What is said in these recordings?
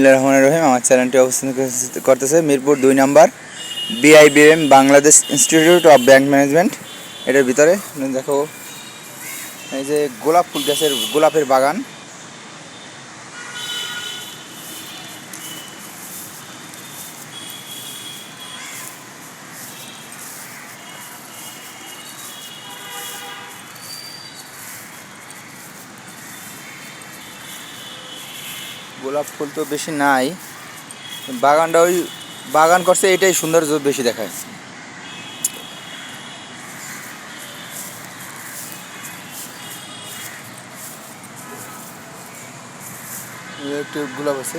বিসমিল্লাহির রহমানির রহিম। আমার চ্যানেলটি অবস্থান করতেছে মিরপুর 2 নম্বর BIBM Bangladesh institute of bank management. এটার ভিতরে দেখো এই যে গোলাপ ফুল গাছের গোলাপের বাগান। গোলাপ ফুল তো বেশি নাই, বাগানটা ওই বাগান করছে, এটাই সৌন্দর্য বেশি দেখায়। একটু গোলাপ আছে,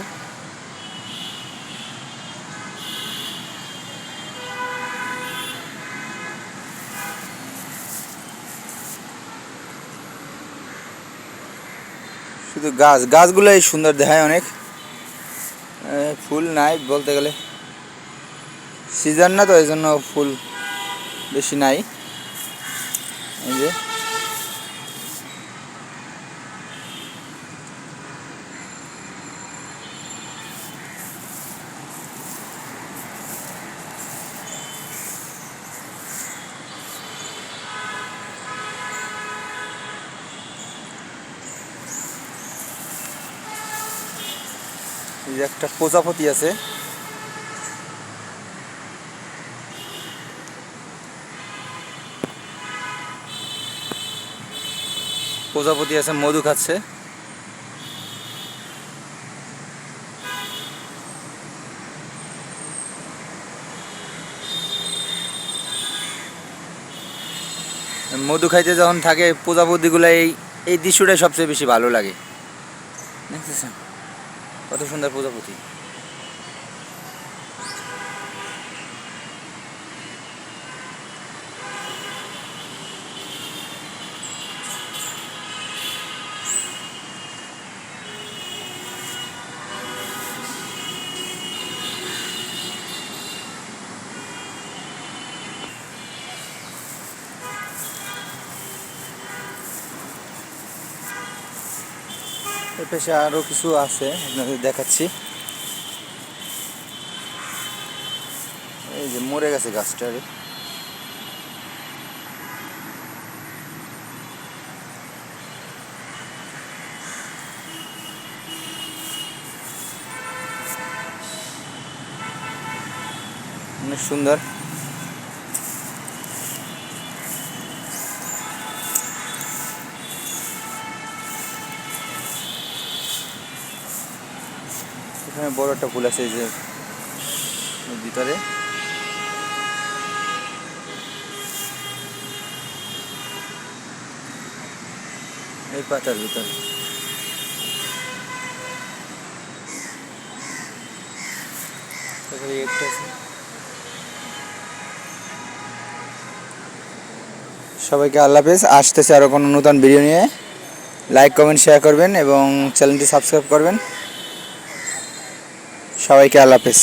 শুধু গাছগুলোই সুন্দর দেখায় অনেক। ফুল নাই বলতে গেলে, সিজন না তো, এই জন্য ফুল বেশি নাই। এই যে একটা প্রজাপতি আছে, মধু খাচ্ছে। মধু খাইতে যখন থাকে প্রজাপতিগুলো, এই দৃশ্যটাই সবচেয়ে বেশি ভালো লাগে। দেখতেছেন কত সুন্দর প্রজাপতি। এর পাশে আরো কিছু আছে, আপনাদের দেখাচ্ছি। এই যে মরে গেছে গাছটা, অনেক সুন্দর। এখানে বড় একটা ফুল আছে, এই যে ভিতরে। এই পাতার ভিতরে একটা আছে। সবাইকে আল্লাহ হাফেজ। আসতেছে আরও কোনো নতুন ভিডিও নিয়ে। লাইক কমেন্ট শেয়ার করবেন এবং চ্যানেলটি সাবস্ক্রাইব করবেন। সবাইকে আল্লাহ হাফেজ।